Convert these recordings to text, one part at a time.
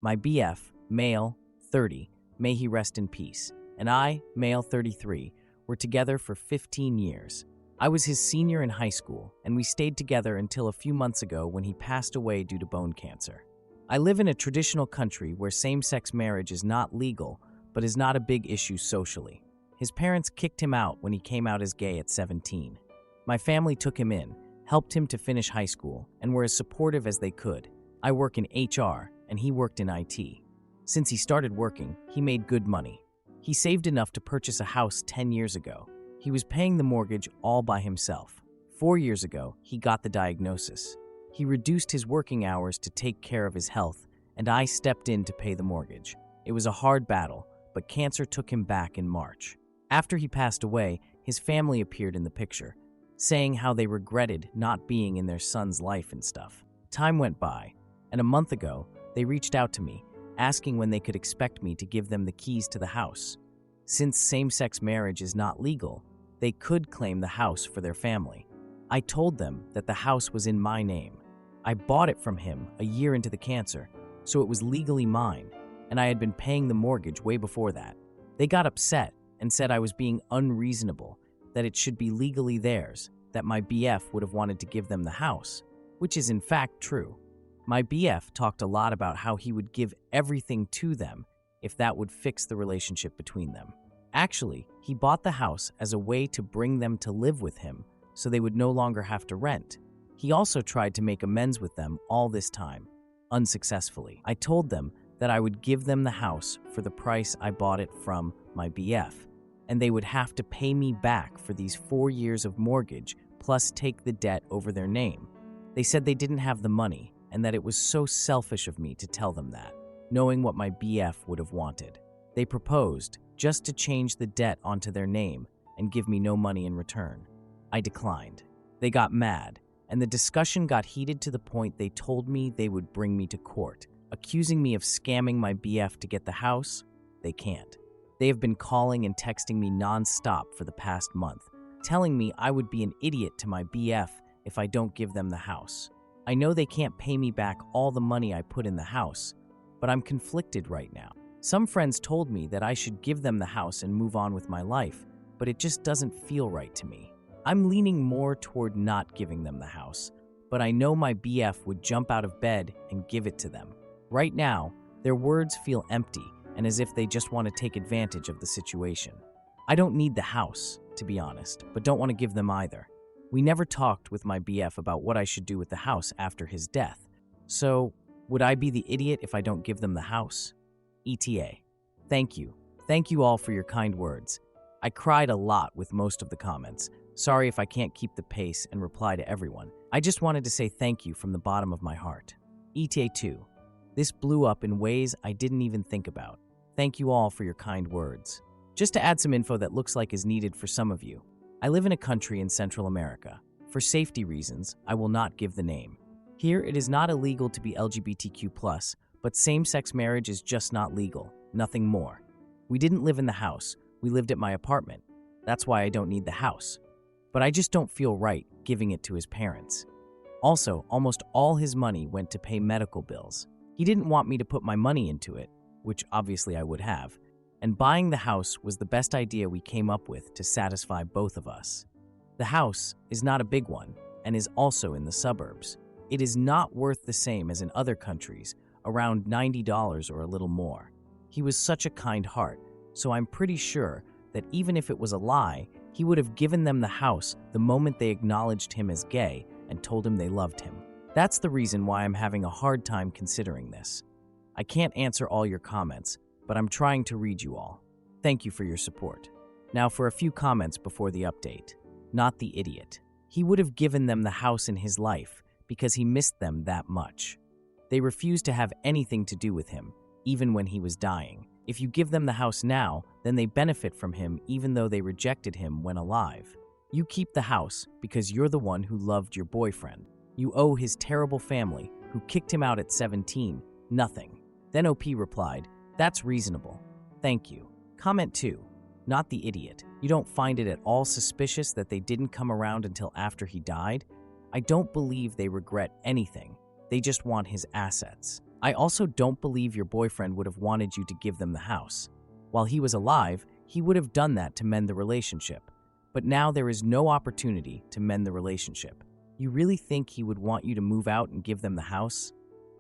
My BF, male, 30, may he rest in peace, and I, male 33, were together for 15 years. I was his senior in high school, and we stayed together until a few months ago when he passed away due to bone cancer. I live in a traditional country where same-sex marriage is not legal, but is not a big issue socially. His parents kicked him out when he came out as gay at 17. My family took him in, helped him to finish high school, and were as supportive as they could. I work in HR, and he worked in IT. Since he started working, he made good money. He saved enough to purchase a house 10 years ago. He was paying the mortgage all by himself. 4 years ago, he got the diagnosis. He reduced his working hours to take care of his health, and I stepped in to pay the mortgage. It was a hard battle, but cancer took him back in March. After he passed away, his family appeared in the picture, saying how they regretted not being in their son's life and stuff. Time went by, and a month ago, they reached out to me, asking when they could expect me to give them the keys to the house. Since same-sex marriage is not legal, they could claim the house for their family. I told them that the house was in my name. I bought it from him a year into the cancer, so it was legally mine, and I had been paying the mortgage way before that. They got upset and said I was being unreasonable, that it should be legally theirs, that my BF would have wanted to give them the house, which is in fact true. My BF talked a lot about how he would give everything to them if that would fix the relationship between them. Actually, he bought the house as a way to bring them to live with him so they would no longer have to rent. He also tried to make amends with them all this time, unsuccessfully. I told them that I would give them the house for the price I bought it from my BF, and they would have to pay me back for these 4 years of mortgage plus take the debt over their name. They said they didn't have the money and that it was so selfish of me to tell them that, knowing what my BF would have wanted. They proposed just to change the debt onto their name and give me no money in return. I declined. They got mad, and the discussion got heated to the point they told me they would bring me to court, accusing me of scamming my BF to get the house. They can't. They have been calling and texting me non-stop for the past month, telling me I would be an idiot to my BF if I don't give them the house. I know they can't pay me back all the money I put in the house, but I'm conflicted right now. Some friends told me that I should give them the house and move on with my life, but it just doesn't feel right to me. I'm leaning more toward not giving them the house, but I know my BF would jump out of bed and give it to them. Right now, their words feel empty and as if they just want to take advantage of the situation. I don't need the house, to be honest, but don't want to give them either. We never talked with my BF about what I should do with the house after his death. So, would I be the idiot if I don't give them the house? ETA. Thank you. Thank you all for your kind words. I cried a lot with most of the comments. Sorry if I can't keep the pace and reply to everyone. I just wanted to say thank you from the bottom of my heart. ETA 2. This blew up in ways I didn't even think about. Thank you all for your kind words. Just to add some info that looks like is needed for some of you. I live in a country in Central America. For safety reasons, I will not give the name. Here, it is not illegal to be LGBTQ+, but same-sex marriage is just not legal, nothing more. We didn't live in the house, we lived at my apartment. That's why I don't need the house. But I just don't feel right giving it to his parents. Also, almost all his money went to pay medical bills. He didn't want me to put my money into it, which obviously I would have, and buying the house was the best idea we came up with to satisfy both of us. The house is not a big one and is also in the suburbs. It is not worth the same as in other countries, around $90 or a little more. He was such a kind heart, so I'm pretty sure that even if it was a lie, he would have given them the house the moment they acknowledged him as gay and told him they loved him. That's the reason why I'm having a hard time considering this. I can't answer all your comments, but I'm trying to read you all. Thank you for your support. Now for a few comments before the update. Not the idiot. He would have given them the house in his life because he missed them that much. They refused to have anything to do with him, even when he was dying. If you give them the house now, then they benefit from him even though they rejected him when alive. You keep the house because you're the one who loved your boyfriend. You owe his terrible family, who kicked him out at 17, nothing. Then OP replied, "That's reasonable. Thank you." Comment 2. Not the idiot. You don't find it at all suspicious that they didn't come around until after he died? I don't believe they regret anything. They just want his assets. I also don't believe your boyfriend would have wanted you to give them the house. While he was alive, he would have done that to mend the relationship. But now there is no opportunity to mend the relationship. You really think he would want you to move out and give them the house?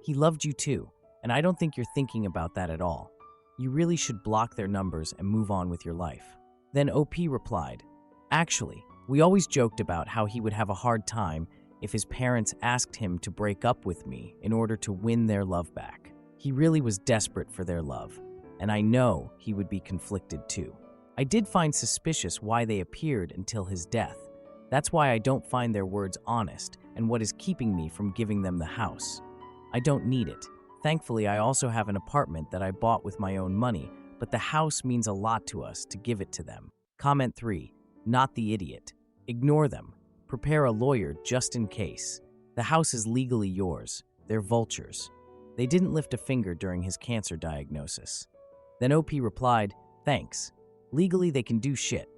He loved you too, and I don't think you're thinking about that at all. You really should block their numbers and move on with your life. Then OP replied, "Actually, we always joked about how he would have a hard time if his parents asked him to break up with me in order to win their love back. He really was desperate for their love, and I know he would be conflicted too. I did find suspicious why they appeared until his death. That's why I don't find their words honest and what is keeping me from giving them the house. I don't need it. Thankfully, I also have an apartment that I bought with my own money, but the house means a lot to us to give it to them." Comment 3. Not the idiot. Ignore them. Prepare a lawyer just in case. The house is legally yours. They're vultures. They didn't lift a finger during his cancer diagnosis. Then OP replied, "Thanks. Legally, they can do shit.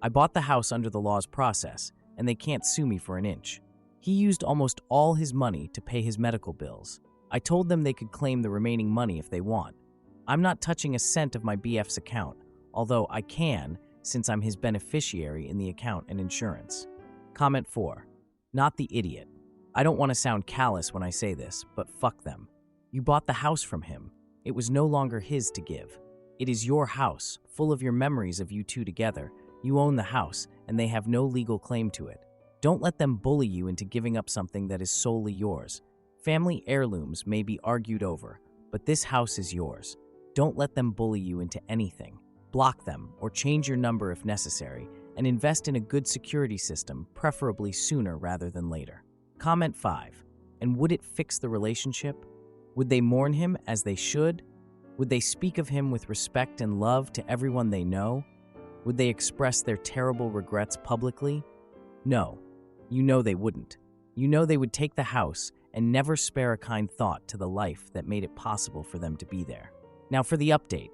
I bought the house under the law's process, and they can't sue me for an inch." He used almost all his money to pay his medical bills. I told them they could claim the remaining money if they want. I'm not touching a cent of my BF's account, although I can since I'm his beneficiary in the account and insurance. Comment 4. Not the idiot. I don't want to sound callous when I say this, but fuck them. You bought the house from him. It was no longer his to give. It is your house, full of your memories of you two together. You own the house, and they have no legal claim to it. Don't let them bully you into giving up something that is solely yours. Family heirlooms may be argued over, but this house is yours. Don't let them bully you into anything. Block them or change your number if necessary, and invest in a good security system, preferably sooner rather than later. Comment 5. And would it fix the relationship? Would they mourn him as they should? Would they speak of him with respect and love to everyone they know? Would they express their terrible regrets publicly? No. You know they wouldn't. You know they would take the house and never spare a kind thought to the life that made it possible for them to be there. Now for the update.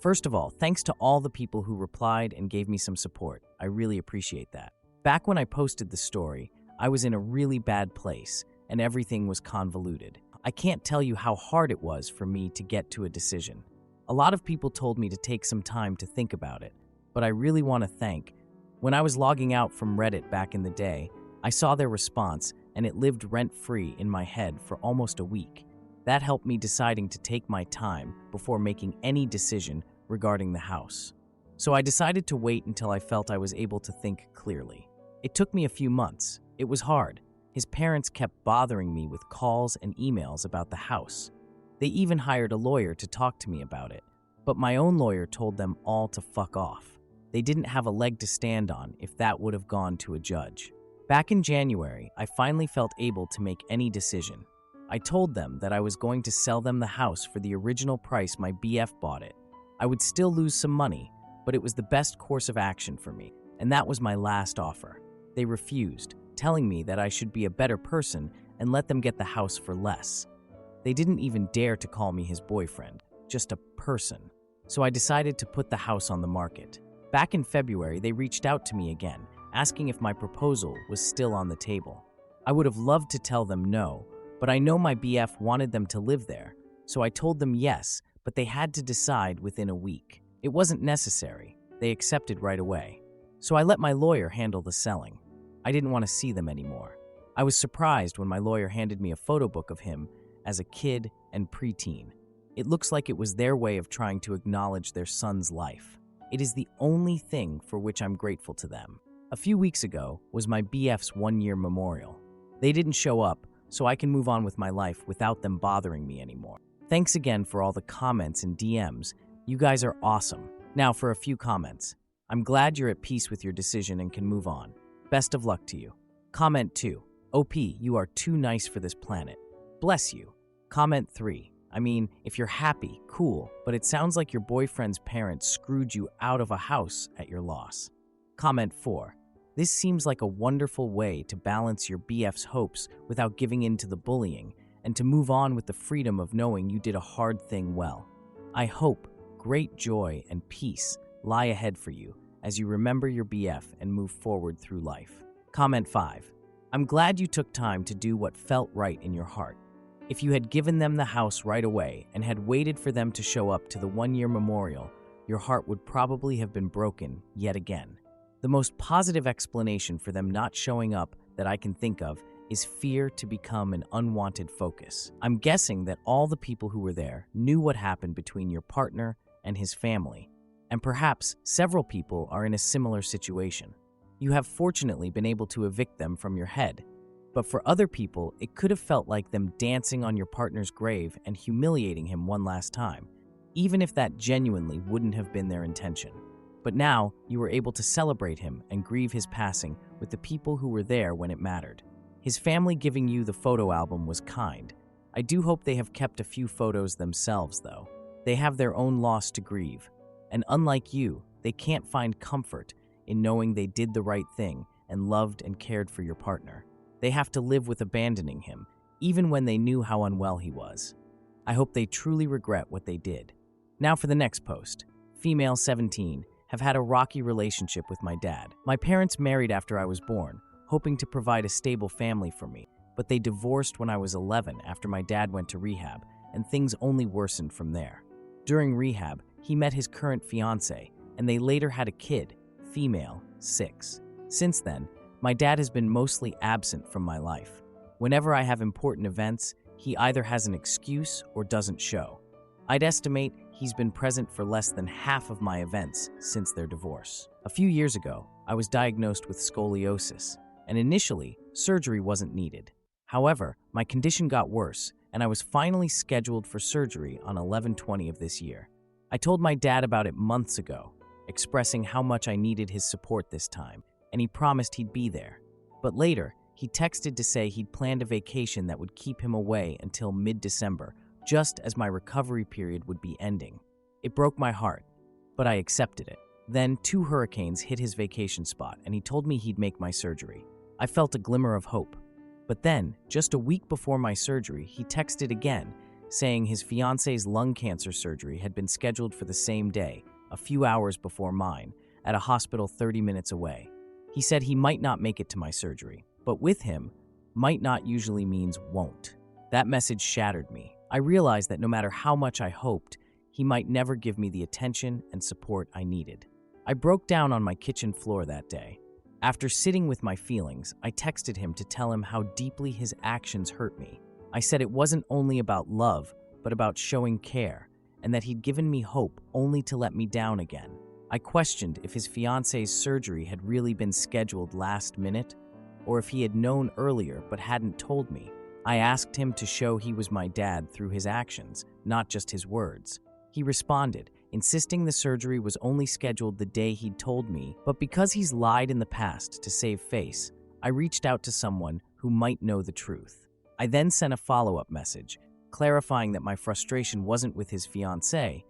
First of all, thanks to all the people who replied and gave me some support. I really appreciate that. Back when I posted the story, I was in a really bad place and everything was convoluted. I can't tell you how hard it was for me to get to a decision. A lot of people told me to take some time to think about it, but I really want to thank. When I was logging out from Reddit back in the day, I saw their response and it lived rent-free in my head for almost a week. That helped me deciding to take my time before making any decision regarding the house. So I decided to wait until I felt I was able to think clearly. It took me a few months. It was hard. His parents kept bothering me with calls and emails about the house. They even hired a lawyer to talk to me about it, but my own lawyer told them all to fuck off. They didn't have a leg to stand on if that would have gone to a judge. Back in January, I finally felt able to make any decision. I told them that I was going to sell them the house for the original price my BF bought it. I would still lose some money, but it was the best course of action for me, and that was my last offer. They refused, telling me that I should be a better person and let them get the house for less. They didn't even dare to call me his boyfriend, just a person. So I decided to put the house on the market. Back in February, they reached out to me again, asking if my proposal was still on the table. I would have loved to tell them no, but I know my BF wanted them to live there, so I told them yes, but they had to decide within a week. It wasn't necessary. They accepted right away. So I let my lawyer handle the selling. I didn't want to see them anymore. I was surprised when my lawyer handed me a photo book of him as a kid and preteen. It looks like it was their way of trying to acknowledge their son's life. It is the only thing for which I'm grateful to them. A few weeks ago was my BF's one-year memorial. They didn't show up, so I can move on with my life without them bothering me anymore. Thanks again for all the comments and DMs. You guys are awesome. Now for a few comments. I'm glad you're at peace with your decision and can move on. Best of luck to you. Comment 2. OP, you are too nice for this planet. Bless you. Comment 3. I mean, if you're happy, cool, but it sounds like your boyfriend's parents screwed you out of a house at your loss. Comment 4. This seems like a wonderful way to balance your BF's hopes without giving in to the bullying and to move on with the freedom of knowing you did a hard thing well. I hope great joy and peace lie ahead for you as you remember your BF and move forward through life. Comment 5. I'm glad you took time to do what felt right in your heart. If you had given them the house right away and had waited for them to show up to the 1-year memorial, your heart would probably have been broken yet again. The most positive explanation for them not showing up that I can think of is fear to become an unwanted focus. I'm guessing that all the people who were there knew what happened between your partner and his family, and perhaps several people are in a similar situation. You have fortunately been able to evict them from your head, but for other people, it could have felt like them dancing on your partner's grave and humiliating him one last time, even if that genuinely wouldn't have been their intention. But now, you were able to celebrate him and grieve his passing with the people who were there when it mattered. His family giving you the photo album was kind. I do hope they have kept a few photos themselves, though. They have their own loss to grieve, and unlike you, they can't find comfort in knowing they did the right thing and loved and cared for your partner. They have to live with abandoning him, even when they knew how unwell he was. I hope they truly regret what they did. Now for the next post. Female 17, have had a rocky relationship with my dad. My parents married after I was born, hoping to provide a stable family for me, but they divorced when I was 11 after my dad went to rehab, and things only worsened from there. During rehab, he met his current fiancée, and they later had a kid, female 6. Since then, my dad has been mostly absent from my life. Whenever I have important events, he either has an excuse or doesn't show. I'd estimate he's been present for less than half of my events since their divorce. A few years ago, I was diagnosed with scoliosis, and initially, surgery wasn't needed. However, my condition got worse, and I was finally scheduled for surgery on 11/20 of this year. I told my dad about it months ago, expressing how much I needed his support this time, and he promised he'd be there. But later, he texted to say he'd planned a vacation that would keep him away until mid-December, just as my recovery period would be ending. It broke my heart, but I accepted it. Then 2 hurricanes hit his vacation spot, and he told me he'd make my surgery. I felt a glimmer of hope. But then, just a week before my surgery, he texted again, saying his fiancée's lung cancer surgery had been scheduled for the same day, a few hours before mine, at a hospital 30 minutes away. He said he might not make it to my surgery, but with him, might not usually means won't. That message shattered me. I realized that no matter how much I hoped, he might never give me the attention and support I needed. I broke down on my kitchen floor that day. After sitting with my feelings, I texted him to tell him how deeply his actions hurt me. I said it wasn't only about love, but about showing care, and that he'd given me hope only to let me down again. I questioned if his fiancée's surgery had really been scheduled last minute, or if he had known earlier but hadn't told me. I asked him to show he was my dad through his actions, not just his words. He responded, insisting the surgery was only scheduled the day he'd told me, but because he's lied in the past to save face, I reached out to someone who might know the truth. I then sent a follow-up message, clarifying that my frustration wasn't with his fiancée,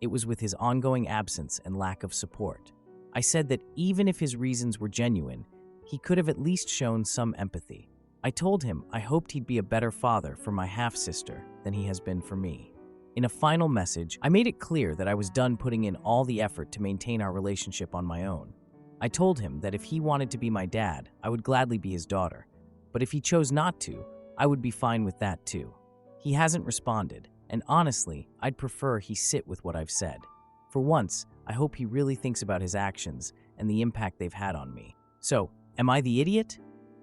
it was with his ongoing absence and lack of support. I said that even if his reasons were genuine, he could have at least shown some empathy. I told him I hoped he'd be a better father for my half-sister than he has been for me. In a final message, I made it clear that I was done putting in all the effort to maintain our relationship on my own. I told him that if he wanted to be my dad, I would gladly be his daughter. But if he chose not to, I would be fine with that too. He hasn't responded, and honestly, I'd prefer he sit with what I've said. For once, I hope he really thinks about his actions and the impact they've had on me. So, am I the idiot?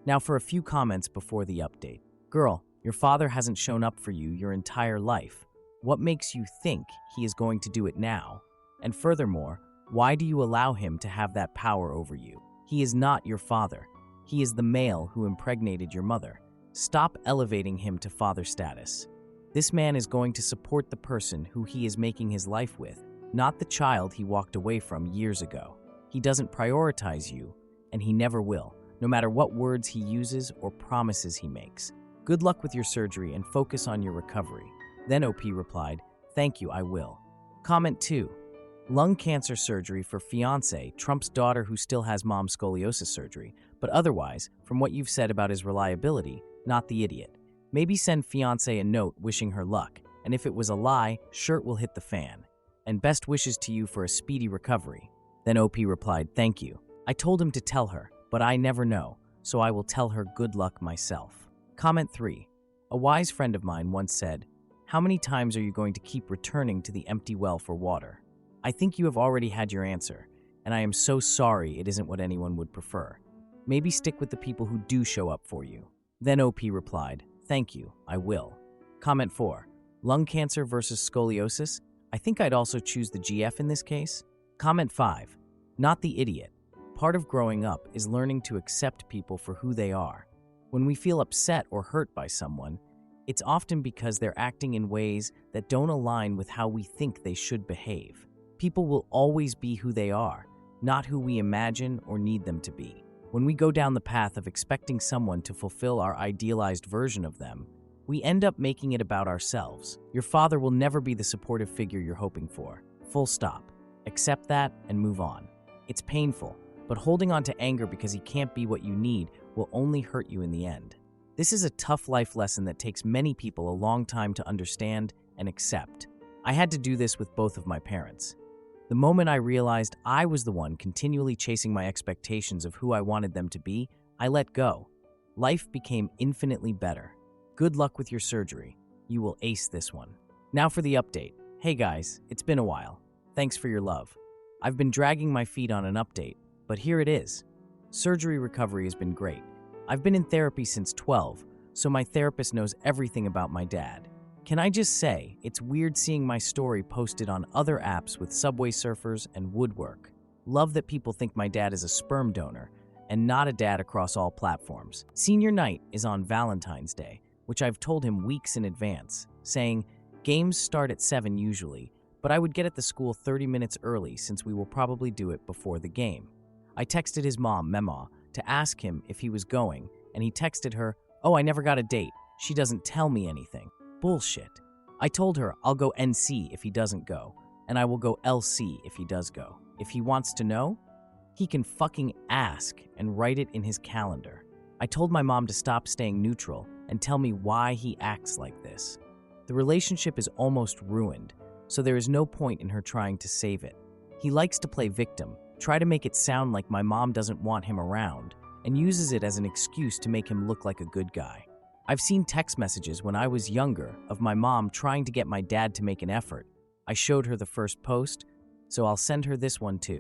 Now for a few comments before the update. Girl, your father hasn't shown up for you your entire life. What makes you think he is going to do it now? And furthermore, why do you allow him to have that power over you? He is not your father. He is the male who impregnated your mother. Stop elevating him to father status. This man is going to support the person who he is making his life with, not the child he walked away from years ago. He doesn't prioritize you, and he never will, no matter what words he uses or promises he makes. Good luck with your surgery and focus on your recovery. Then OP replied, "Thank you, I will." Comment 2. Lung cancer surgery for fiancé trumps daughter who still has mom's scoliosis surgery, but otherwise, from what you've said about his reliability, not the idiot. Maybe send fiancé a note wishing her luck, and if it was a lie, shirt will hit the fan. And best wishes to you for a speedy recovery. Then OP replied, "Thank you. I told him to tell her, but I never know, so I will tell her good luck myself." Comment 3. A wise friend of mine once said, "How many times are you going to keep returning to the empty well for water?" I think you have already had your answer, and I am so sorry it isn't what anyone would prefer. Maybe stick with the people who do show up for you. Then OP replied, "Thank you, I will." Comment 4. Lung cancer versus scoliosis? I think I'd also choose the GF in this case. Comment 5. Not the idiot. Part of growing up is learning to accept people for who they are. When we feel upset or hurt by someone, it's often because they're acting in ways that don't align with how we think they should behave. People will always be who they are, not who we imagine or need them to be. When we go down the path of expecting someone to fulfill our idealized version of them, we end up making it about ourselves. Your father will never be the supportive figure you're hoping for. Full stop. Accept that and move on. It's painful, but holding on to anger because he can't be what you need will only hurt you in the end. This is a tough life lesson that takes many people a long time to understand and accept. I had to do this with both of my parents. The moment I realized I was the one continually chasing my expectations of who I wanted them to be, I let go. Life became infinitely better. Good luck with your surgery. You will ace this one. Now for the update. Hey guys, it's been a while. Thanks for your love. I've been dragging my feet on an update, but here it is. Surgery recovery has been great. I've been in therapy since 12, so my therapist knows everything about my dad. Can I just say, it's weird seeing my story posted on other apps with Subway Surfers and Woodwork. Love that people think my dad is a sperm donor and not a dad across all platforms. Senior night is on Valentine's Day, which I've told him weeks in advance, saying, games start at 7 usually, but I would get at the school 30 minutes early since we will probably do it before the game. I texted his mom, Mema, to ask him if he was going, and he texted her, "Oh, I never got a date. She doesn't tell me anything." Bullshit. I told her I'll go NC if he doesn't go, and I will go LC if he does go. If he wants to know, he can fucking ask and write it in his calendar. I told my mom to stop staying neutral and tell me why he acts like this. The relationship is almost ruined, so there is no point in her trying to save it. He likes to play victim, try to make it sound like my mom doesn't want him around, and uses it as an excuse to make him look like a good guy. I've seen text messages when I was younger of my mom trying to get my dad to make an effort. I showed her the first post, so I'll send her this one too.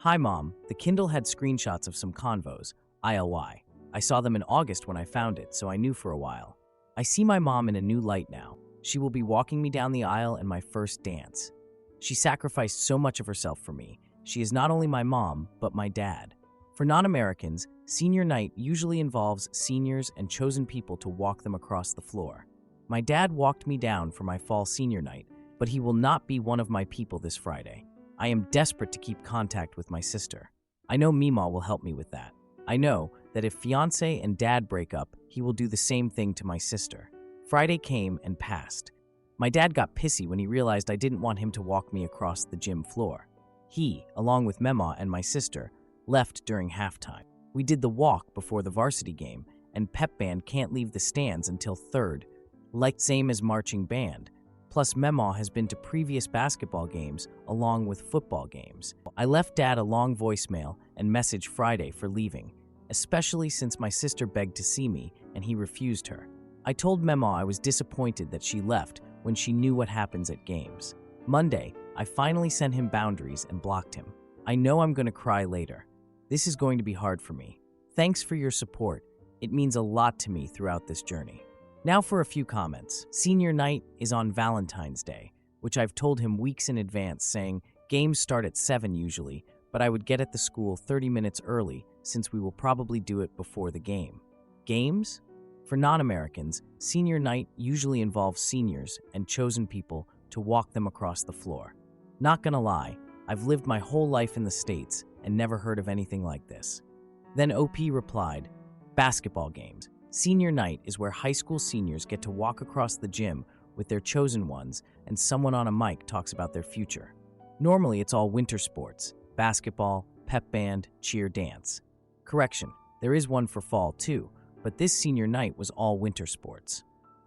"Hi Mom, the Kindle had screenshots of some convos, ILY. I saw them in August when I found it, so I knew for a while. I see my mom in a new light now. She will be walking me down the aisle in my first dance. She sacrificed so much of herself for me. She is not only my mom, but my dad." For non-Americans, senior night usually involves seniors and chosen people to walk them across the floor. My dad walked me down for my fall senior night, but he will not be one of my people this Friday. I am desperate to keep contact with my sister. I know Mima will help me with that. I know that if fiance and dad break up, he will do the same thing to my sister. Friday came and passed. My dad got pissy when he realized I didn't want him to walk me across the gym floor. He, along with Mema and my sister, left during halftime. We did the walk before the varsity game, and pep band can't leave the stands until third, like same as marching band. Plus, Mema has been to previous basketball games along with football games. I left Dad a long voicemail and message Friday for leaving, especially since my sister begged to see me and he refused her. I told Mema I was disappointed that she left when she knew what happens at games. Monday, I finally sent him boundaries and blocked him. I know I'm going to cry later. This is going to be hard for me. Thanks for your support. It means a lot to me throughout this journey. Now for a few comments. Senior night is on Valentine's Day, which I've told him weeks in advance, saying games start at 7 usually, but I would get at the school 30 minutes early since we will probably do it before the game. Games? For non-Americans, senior night usually involves seniors and chosen people to walk them across the floor. Not gonna lie, I've lived my whole life in the States and never heard of anything like this. Then OP replied, basketball games. Senior night is where high school seniors get to walk across the gym with their chosen ones and someone on a mic talks about their future. Normally it's all winter sports, basketball, pep band, cheer, dance. Correction, there is one for fall too, but this senior night was all winter sports.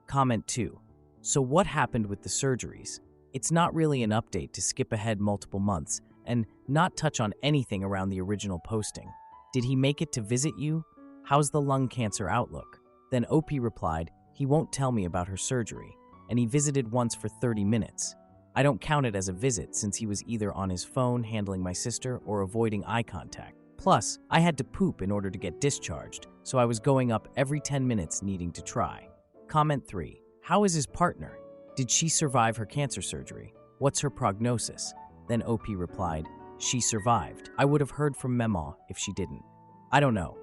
Comment 2. So what happened with the surgeries? It's not really an update to skip ahead multiple months and not touch on anything around the original posting. Did he make it to visit you? How's the lung cancer outlook? Then OP replied, He won't tell me about her surgery, and he visited once for 30 minutes. I don't count it as a visit since he was either on his phone handling my sister or avoiding eye contact. Plus, I had to poop in order to get discharged, so I was going up every 10 minutes needing to try. Comment 3. How is his partner? Did she survive her cancer surgery? What's her prognosis? Then OP replied, she survived. I would have heard from Memaw if she didn't. I don't know.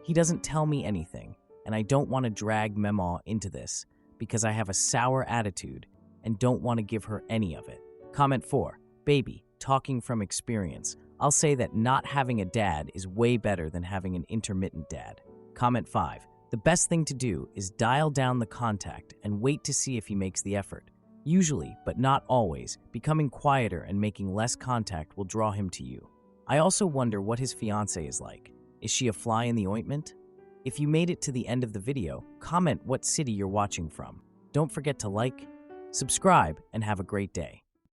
He doesn't tell me anything, and I don't want to drag Memaw into this because I have a sour attitude and don't want to give her any of it. Comment 4. Baby, talking from experience, I'll say that not having a dad is way better than having an intermittent dad. Comment 5. The best thing to do is dial down the contact and wait to see if he makes the effort. Usually, but not always, becoming quieter and making less contact will draw him to you. I also wonder what his fiancée is like. Is she a fly in the ointment? If you made it to the end of the video, comment what city you're watching from. Don't forget to like, subscribe, and have a great day.